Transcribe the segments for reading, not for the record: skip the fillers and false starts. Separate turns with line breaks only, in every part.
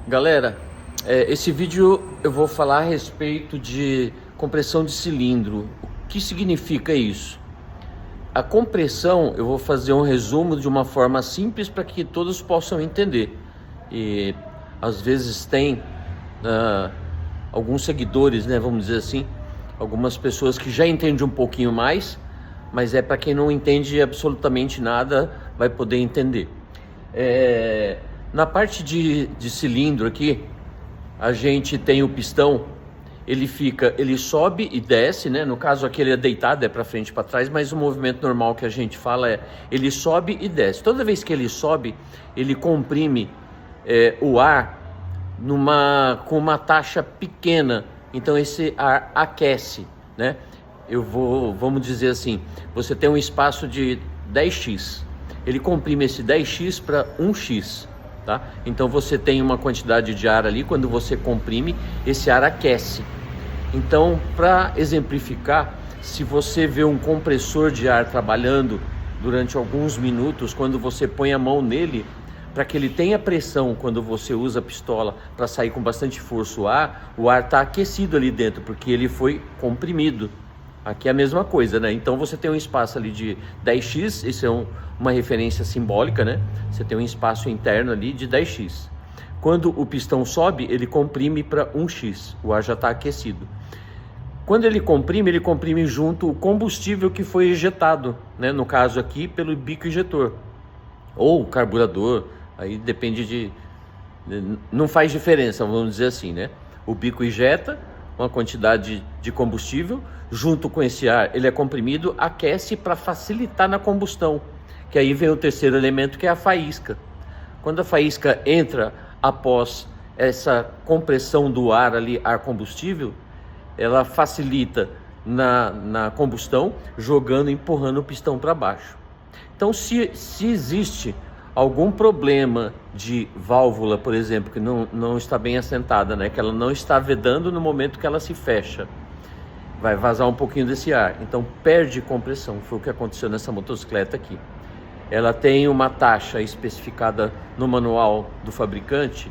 Galera, esse vídeo eu vou falar a respeito de compressão de cilindro. O que significa isso? A compressão, eu vou fazer um resumo de uma forma simples para que todos possam entender. E às vezes tem alguns seguidores, né, vamos dizer assim, algumas pessoas que já entendem um pouquinho mais, mas para quem não entende absolutamente nada, vai poder entender. Na parte de cilindro aqui, a gente tem o pistão, ele sobe e desce, né? No caso aqui ele é deitado, é para frente e para trás, mas o movimento normal que a gente fala é ele sobe e desce. Toda vez que ele sobe, ele comprime o ar com uma taxa pequena, então esse ar aquece, né? Vamos dizer assim, você tem um espaço de 10x, ele comprime esse 10x para 1x. Tá? Então você tem uma quantidade de ar ali, quando você comprime, esse ar aquece. Então, para exemplificar, se você vê um compressor de ar trabalhando durante alguns minutos, quando você põe a mão nele, para que ele tenha pressão quando você usa a pistola para sair com bastante força o ar está aquecido ali dentro, porque ele foi comprimido. Aqui é a mesma coisa, né? Então você tem um espaço ali de 10x, isso é uma referência simbólica, né? Você tem um espaço interno ali de 10x. Quando o pistão sobe, ele comprime para 1x, o ar já está aquecido. Quando ele comprime junto o combustível que foi injetado, né? No caso aqui, pelo bico injetor ou carburador, aí depende não faz diferença, vamos dizer assim, né? O bico injeta uma quantidade de combustível, junto com esse ar ele é comprimido, aquece para facilitar na combustão, que aí vem o terceiro elemento, que é a faísca. Quando a faísca entra após essa compressão do ar ali, ar combustível, ela facilita na combustão, empurrando o pistão para baixo. Então se existe algum problema de válvula, por exemplo, que não está bem assentada, né? Que ela não está vedando no momento que ela se fecha, vai vazar um pouquinho desse ar, então perde compressão. Foi o que aconteceu nessa motocicleta aqui. Ela tem uma taxa especificada no manual do fabricante,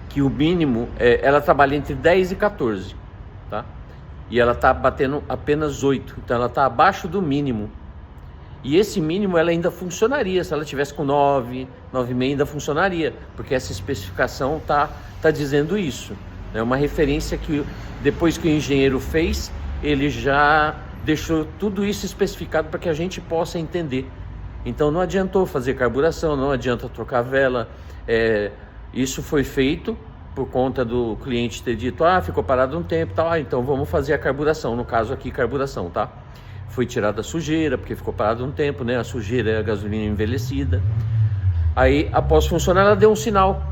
que o mínimo, ela trabalha entre 10 e 14, tá? E ela está batendo apenas 8, então ela está abaixo do mínimo. E esse mínimo ela ainda funcionaria, se ela tivesse com 9, 9,5 ainda funcionaria, porque essa especificação tá dizendo isso. É uma referência que depois que o engenheiro fez, ele já deixou tudo isso especificado para que a gente possa entender. Então não adiantou fazer carburação, não adianta trocar vela, isso foi feito por conta do cliente ter dito, ficou parado um tempo, tal, então vamos fazer a carburação, no caso aqui carburação, tá? Foi tirada a sujeira, porque ficou parado um tempo, né? A sujeira é a gasolina envelhecida. Aí, após funcionar, ela deu um sinal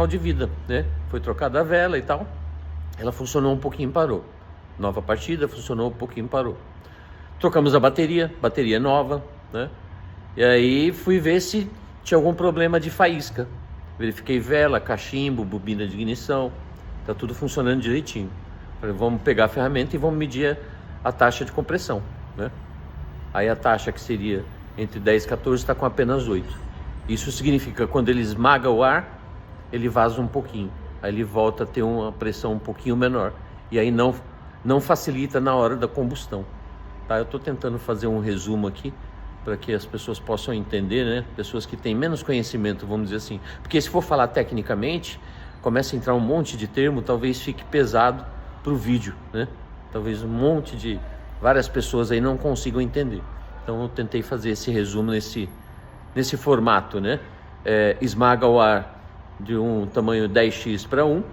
de vida, né? Foi trocada a vela e tal. Ela funcionou um pouquinho e parou. Nova partida, funcionou um pouquinho e parou. Trocamos a bateria nova, né? E aí fui ver se tinha algum problema de faísca. Verifiquei vela, cachimbo, bobina de ignição. Tá tudo funcionando direitinho. Falei, vamos pegar a ferramenta e vamos medir a taxa de compressão, né? Aí a taxa, que seria entre 10 e 14, está com apenas 8. Isso significa que quando ele esmaga o ar, ele vaza um pouquinho, aí ele volta a ter uma pressão um pouquinho menor, e aí não facilita na hora da combustão, tá? Eu estou tentando fazer um resumo aqui para que as pessoas possam entender, né? Pessoas que têm menos conhecimento, vamos dizer assim, porque se for falar tecnicamente, começa a entrar um monte de termo, talvez fique pesado para o vídeo, né? Talvez várias pessoas aí não consigam entender. Então eu tentei fazer esse resumo nesse formato, né? Esmaga o ar de um tamanho 10x para 1,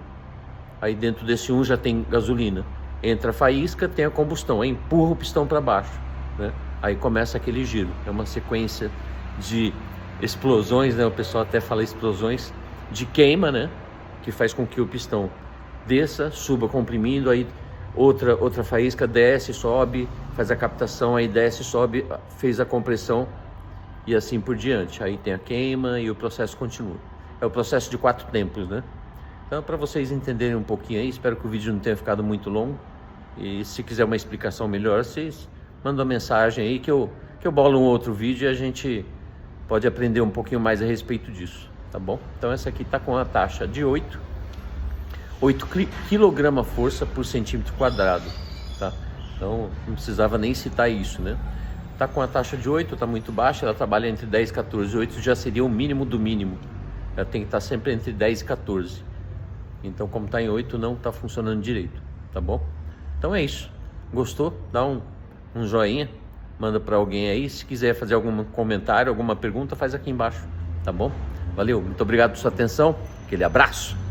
aí dentro desse 1 já tem gasolina, entra a faísca, tem a combustão, aí empurra o pistão para baixo, né? Aí começa aquele giro, é uma sequência de explosões, né? O pessoal até fala explosões de queima, né? Que faz com que o pistão desça, suba comprimindo, aí outra faísca desce, sobe, faz a captação, aí desce, sobe, fez a compressão e assim por diante. Aí tem a queima e o processo continua. É o processo de 4 tempos, né? Então, para vocês entenderem um pouquinho aí, espero que o vídeo não tenha ficado muito longo. E se quiser uma explicação melhor, vocês mandam uma mensagem aí que eu bolo um outro vídeo e a gente pode aprender um pouquinho mais a respeito disso, tá bom? Então essa aqui tá com a taxa de 8 8 kg força por centímetro quadrado, tá? Então não precisava nem citar isso, né? Tá com a taxa de 8, tá muito baixa, ela trabalha entre 10 e 14. 8 já seria o mínimo do mínimo. Ela tem que estar sempre entre 10 e 14. Então, como tá em 8, não tá funcionando direito, tá bom? Então é isso. Gostou? Dá um joinha, manda para alguém aí. Se quiser fazer algum comentário, alguma pergunta, faz aqui embaixo, tá bom? Valeu, muito obrigado por sua atenção. Aquele abraço.